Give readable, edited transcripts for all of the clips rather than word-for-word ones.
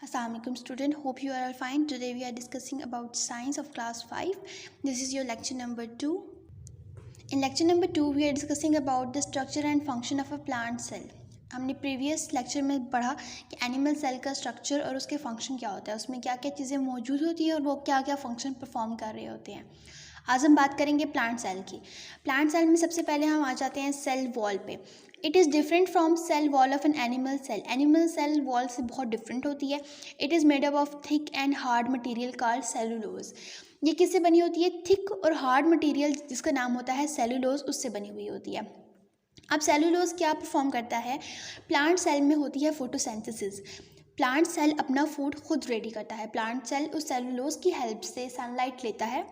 Assalamualaikum student, hope you are all fine. Today we are discussing about science of class 5. This is your lecture number 2. In lecture number 2 we are discussing about the structure and function of a plant cell. हमने previous lecture में पढ़ा कि animal cell का structure और उसके function क्या होता है, उसमें क्या क्या चीज़ें मौजूद होती हैं और वो क्या क्या फंक्शन परफॉर्म कर रहे होते हैं. आज हम बात करेंगे प्लांट सेल की. प्लांट सेल में सबसे पहले हम आ जाते हैं सेल वॉल पे. It is different from cell wall of an animal cell. Animal cell wall से बहुत डिफरेंट होती है. It is made up of thick and hard material called cellulose. ये किससे बनी होती है? थिक और हार्ड मटेरियल जिसका नाम होता है सेलुलोज, उससे बनी हुई होती है. अब सेलुलोज क्या परफॉर्म करता है? प्लांट सेल में होती है फोटोसिंथेसिस. प्लांट सेल अपना फूड खुद रेडी करता है. प्लांट सेल उस सेलुलोज की हेल्प से सनलाइट लेता है,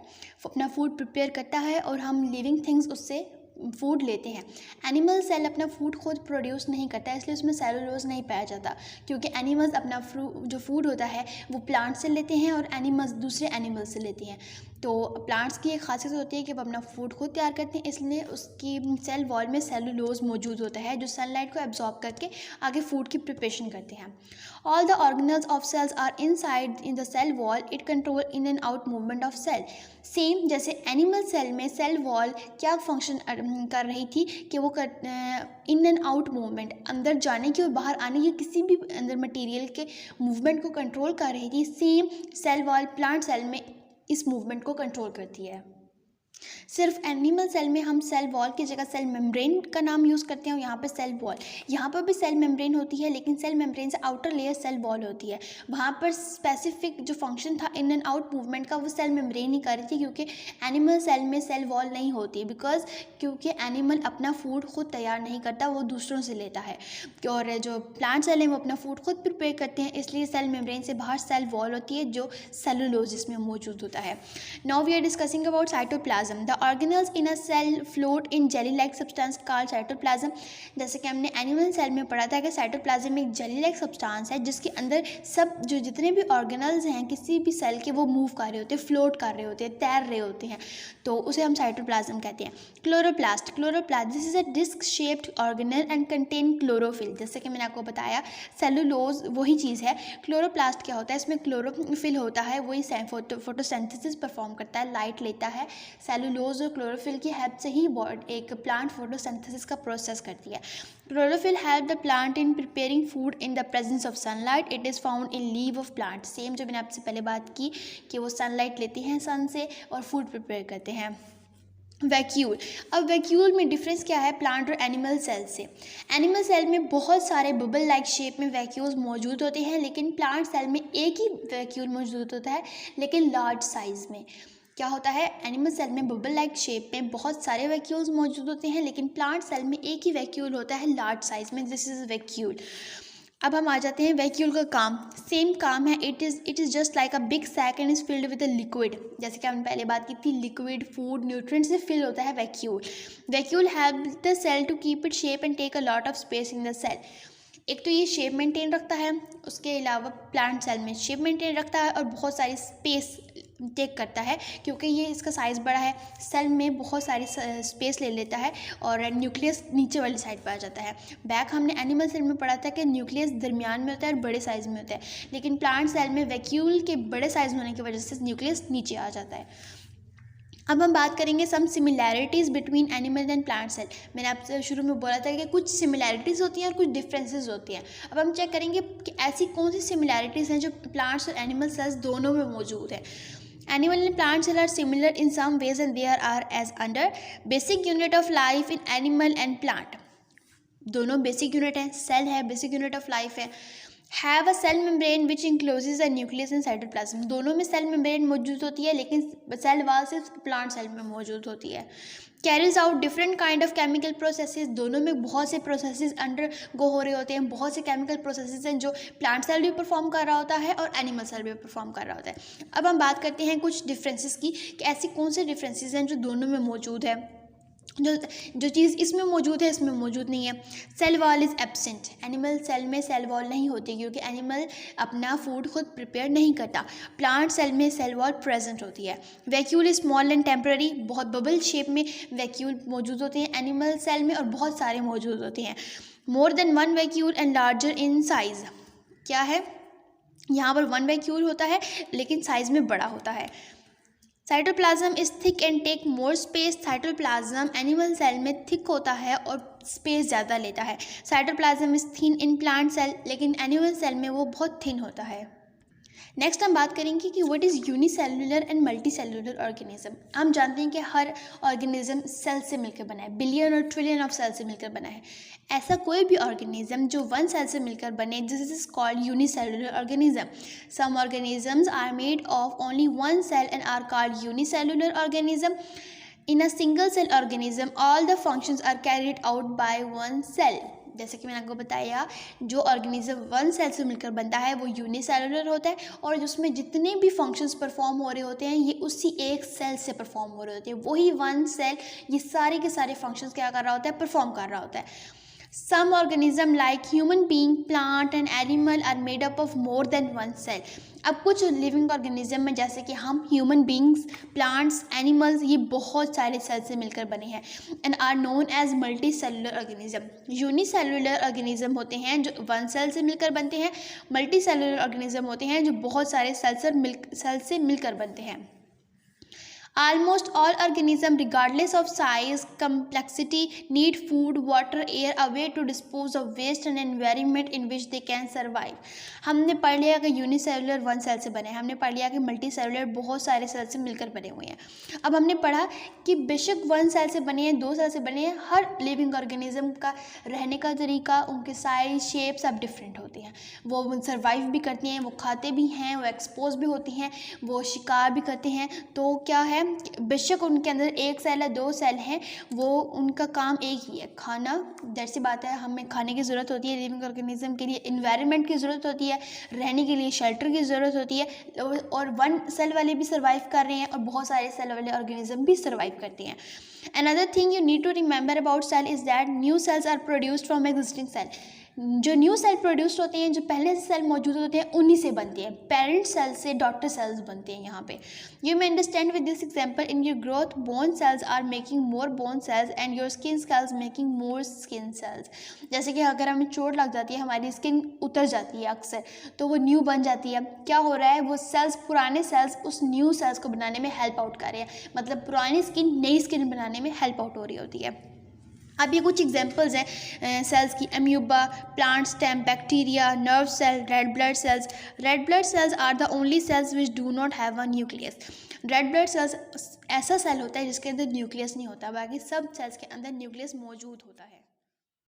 अपना फूड प्रिपेयर करता है और हम लिविंग थिंग्स उससे फूड लेते हैं. एनिमल सेल अपना फूड खुद प्रोड्यूस नहीं करता है, इसलिए उसमें सेलुलोज नहीं पाया जाता, क्योंकि एनिमल्स अपना जो फूड होता है वो प्लांट से लेते हैं और एनिमल्स दूसरे एनिमल्स से लेते हैं. तो प्लांट्स की एक खासियत होती है कि वो अपना फूड खुद तैयार करते हैं, इसलिए उसकी सेल वॉल में सेलुलोज मौजूद होता है जो सनलाइट को एब्जॉर्ब करके आगे फूड की प्रिपरेशन करते हैं. All the organelles of cells are inside in the cell wall. It control in and out movement of cell. Same जैसे एनिमल सेल में सेल वॉल क्या फंक्शन कर रही थी कि वो इन एंड आउट मूवमेंट, अंदर जाने की और बाहर आने की किसी भी अंदर मटेरियल के मूवमेंट को कंट्रोल कर रही थी. Same cell wall plant cell में इस मूवमेंट को कंट्रोल करती है. सिर्फ एनिमल सेल में हम सेल वॉल की जगह सेल मेम्ब्रेन का नाम यूज़ करते हैं और यहाँ पे सेल वॉल. यहाँ पर भी सेल मेम्ब्रेन होती है, लेकिन सेल मेम्ब्रेन से आउटर लेयर सेल वॉल होती है. वहाँ पर स्पेसिफिक जो फंक्शन था इन एंड आउट मूवमेंट का वो सेल मेम्ब्रेन ही कर रही थी, क्योंकि एनिमल सेल में सेल वॉल नहीं होती. क्योंकि एनिमल अपना फूड खुद तैयार नहीं करता, वो दूसरों से लेता है. और जो प्लांट सेल है वो अपना फूड खुद प्रिपेयर करते हैं, इसलिए सेल मेम्ब्रेन से बाहर सेल वॉल होती है जो सेलुलोज इसमें मौजूद होता है. Now we are discussing about cytoplasm. The organelles in a cell float in jelly-like substance called cytoplasm. जैसे कि हमने एनिमल सेल में पढ़ा था कि साइटोप्लाज्म एक जेली-लाइक सब्सटेंस है जिसके अंदर सब जो जितने भी ऑर्गेनल्स हैं किसी भी सेल के वो मूव कर रहे होते हैं, फ्लोट कर रहे होते हैं, तैर रहे होते हैं, तो उसे हम साइटोप्लाज्म कहते हैं. Chloroplast. This is a disc shaped organelle and contain chlorophyll. जैसे कि मैंने आपको बताया सेलुलोज वही चीज़ है. क्लोरोप्लास्ट क्या होता है? इसमें क्लोरोफिल होता है, वही फोटोसिंथेसिस परफॉर्म करता है, लाइट लेता है. सेलुलोज और क्लोरोफिल की हेल्प से ही एक प्लांट फोटोसिंथेसिस का प्रोसेस करती है. Chlorophyll help the plant in preparing food in the presence of sunlight. It is found in leave of plant. Same जो मैंने आपसे पहले बात की कि वो सनलाइट लेती हैं सन से और फूड प्रिपेयर करते हैं. वैक्यूल. अब वैक्यूल में डिफरेंस क्या है प्लांट और एनिमल सेल से? एनिमल सेल में बहुत सारे बबल लाइक शेप में वैक्यूल्स मौजूद होते हैं, लेकिन प्लांट सेल में एक ही वैक्यूल मौजूद होता है, लेकिन लार्ज साइज़ में. क्या होता है? एनिमल सेल में बबल लाइक शेप में बहुत सारे वैक्यूल्स मौजूद होते हैं, लेकिन प्लांट सेल में एक ही वैक्यूल होता है लार्ज साइज़ में. This is vacuole. अब हम आ जाते हैं वैक्यूल का काम. सेम काम है. It is just like a big sac and is filled with a liquid. जैसे कि हमने पहले बात की थी, लिक्विड फूड न्यूट्रिएंट्स से फिल होता है vacuole. Vacuole help the cell to keep it shape and take a lot of space in the cell. एक तो ये शेप मेंटेन रखता है, उसके अलावा प्लांट सेल में शेप मेंटेन रखता है और बहुत सारी स्पेस टेक करता है, क्योंकि ये इसका साइज़ बड़ा है, सेल में बहुत सारी स्पेस ले लेता है और न्यूक्लियस नीचे वाली साइड पर आ जाता है. बैक हमने एनिमल सेल में पढ़ा था कि न्यूक्लियस दरमियान में होता है और बड़े साइज़ में होता है, लेकिन प्लांट सेल में वैक्यूल के बड़े साइज़ होने की वजह से न्यूक्लियस नीचे आ जाता है. अब हम बात करेंगे some similarities between animal and plant cell. मैंने आपसे शुरू में बोला था कि कुछ सिमिलैरिटीज़ होती हैं और कुछ डिफरेंसेस होती हैं. अब हम चेक करेंगे कि ऐसी कौन सी सिमिलैरिटीज़ हैं जो प्लांट्स और एनिमल सेल्स दोनों में मौजूद है. Animal and plant cell are similar in some ways and there are as under. Basic unit of life in animal and plant. दोनों बेसिक यूनिट हैं, सेल है, बेसिक यूनिट ऑफ लाइफ है. Have a cell membrane which encloses a nucleus in cytoplasm. दोनों में cell membrane मौजूद होती है, लेकिन सेल वॉल सिर्फ प्लांट सेल में मौजूद होती है. Carries out different kind of chemical processes. दोनों में बहुत से प्रोसेसेस अंडर गो हो रहे होते हैं, बहुत से केमिकल प्रोसेसेस हैं जो प्लांट सेल भी परफॉर्म कर रहा होता है और एनिमल सेल भी परफॉर्म कर रहा होता है. अब हम बात करते हैं कुछ डिफरेंसेस की कि ऐसी कौन से डिफरेंसेस हैं जो दोनों में मौजूद है, जो चीज़ इसमें मौजूद है इसमें मौजूद नहीं है. Cell wall is absent. Animal cell में सेल वॉल नहीं होती, क्योंकि एनिमल अपना फूड खुद प्रिपेयर नहीं करता. प्लांट सेल में सेल वॉल प्रेजेंट होती है. Vacuole is small and temporary. बहुत बबल शेप में वैक्यूल मौजूद होते हैं एनिमल सेल में और बहुत सारे मौजूद होते हैं. More than one vacuole and larger in size. क्या है? यहाँ पर 1/q होता है लेकिन साइज में बड़ा होता है। Cytoplasm is thick and take more space. Cytoplasm animal cell में थिक होता है और स्पेस ज़्यादा लेता है। Cytoplasm is thin in plant cell, लेकिन एनिमल सेल में वो बहुत थिन होता है। नेक्स्ट हम बात करेंगे कि what is unicellular and multi cellular organism. हम जानते हैं कि हर ऑर्गेनिज्म सेल से मिलकर बना है, बिलियन और ट्रिलियन ऑफ सेल से मिलकर बना है। ऐसा कोई भी ऑर्गेनिज्म जो वन सेल से मिलकर बने, this is called unicellular organism. Some organisms are made of only one cell and are called unicellular organism. In a single cell organism all the functions are carried out by one cell. जैसे कि मैंने आपको बताया, जो organism one cell से मिलकर बनता है वो यूनिसेलुलर होता है, और उसमें जितने भी फंक्शंस परफॉर्म हो रहे होते हैं ये उसी एक सेल से परफॉर्म हो रहे होते हैं। वही वन सेल ये सारे के सारे फंक्शंस क्या कर रहा होता है, परफॉर्म कर रहा होता है। Some organism like human being, plant and animal are made up of more than one cell. अब कुछ लिविंग ऑर्गेनिज्म में जैसे कि हम ह्यूमन बींग्स, प्लांट्स, एनिमल्स, ये बहुत सारे सेल से मिलकर बने हैं and are known as multicellular organism. Unicellular organism होते हैं जो वन सेल से मिलकर बनते हैं। मल्टी सेलुलर ऑर्गेनिज्म होते हैं जो बहुत सारे सेल से मिलकर बनते हैं। Almost all organisms, regardless of size, complexity, need food, water, air, a way to dispose of waste and environment in which they can survive. हमने पढ़ लिया कि यूनिसेलुलर वन सेल से बने हैं, हमने पढ़ लिया कि मल्टी सेलुलर बहुत सारे सेल से मिलकर बने हुए हैं। अब हमने पढ़ा कि बेशक वन सेल से बने हैं, दो सेल से बने हैं, हर लिविंग ऑर्गेनिज्म का रहने का तरीका, उनके साइज, शेप सब डिफरेंट होती हैं। वो सर्वाइव भी करती हैं, वो खाते भी हैं, वो एक्सपोज भी होती हैं, वो शिकार भी करते हैं। तो क्या है, बेशक उनके अंदर एक सेल है, दो सेल हैं, वो उनका काम एक ही है, खाना। जैसी बात है, हमें खाने की ज़रूरत होती है, लिविंग ऑर्गेनिज्म के लिए इन्वायरमेंट की ज़रूरत होती है, रहने के लिए शेल्टर की ज़रूरत होती है, और वन सेल वाले भी सर्वाइव कर रहे हैं और बहुत सारे सेल वाले ऑर्गेनिज्म भी सर्वाइव करते हैं। Another thing you need to remember about cell is that new cells are produced from existing cell. जो न्यू सेल प्रोड्यूस होते हैं, जो पहले से सेल मौजूद होते हैं, उन्हीं से बनते हैं। पेरेंट सेल से डॉटर सेल्स बनते हैं यहाँ पे। You may understand with this example in your growth bone cells are making more bone cells and your skin cells making more skin cells. जैसे कि अगर हमें चोट लग जाती है, हमारी स्किन उतर जाती है अक्सर, तो वो न्यू बन जाती है। क्या हो रहा है, वो सेल्स, पुराने सेल्स उस न्यू सेल्स को बनाने में हेल्प आउट कर रहे हैं, मतलब पुरानी स्किन नई स्किन बनाने में हेल्प आउट हो रही होती है। अब ये कुछ एग्जांपल्स हैं सेल्स की। Amoeba, plant stem, bacteria, nerve cell, red blood cells. Red blood cells are the only cells which do not have a nucleus. Red blood cells ऐसा सेल होता है जिसके अंदर न्यूक्लियस नहीं होता, बाकी सब सेल्स के अंदर न्यूक्लियस मौजूद होता है।